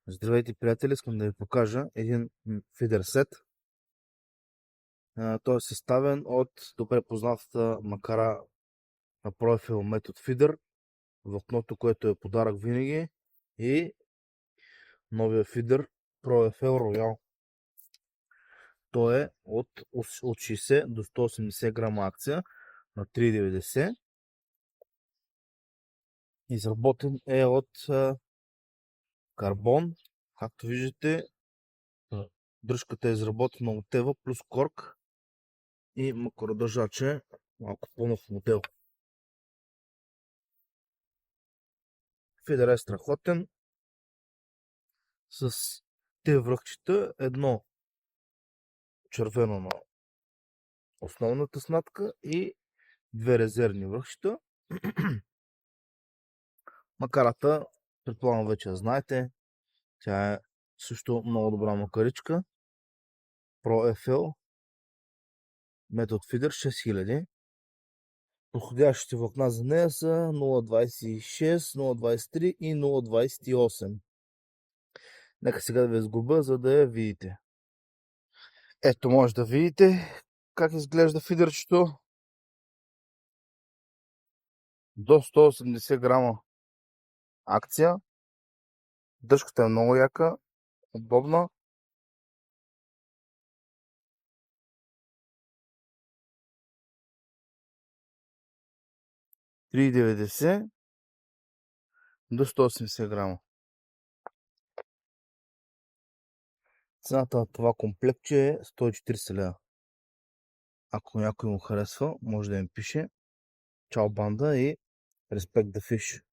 Здравейте, приятели! Искам да ви покажа един фидер сет. Той е съставен от добре познатата макара на профил метод фидер, влакното, което е подарък винаги, и новия фидер ProFL Royal. Той е от 60 до 180 грама акция на 3,90. Изработен е от карбон. Както виждате, дръжката е изработена от Тева плюс корк и макародържач е малко по-нов модел. Фидер е страхотен, с те връхчета, едно червено на основната снатка и две резервни връхчета. Макарата, предполагам вече я знаете, тя е също много добра макаричка. ProFL метод фидер 6000. Подходящите влакна за нея са 0,26, 0,23 и 0,28. Нека сега да ви сгуба, за да я видите. Ето, може да видите как изглежда фидерчето. До 180 грама акция. Дръжката е много яка, удобна. $3,90 до 180 грама. Цената на това комплектче е 140 лева. Ако някой му харесва, може да им пише. Чао, банда, и респект the fish.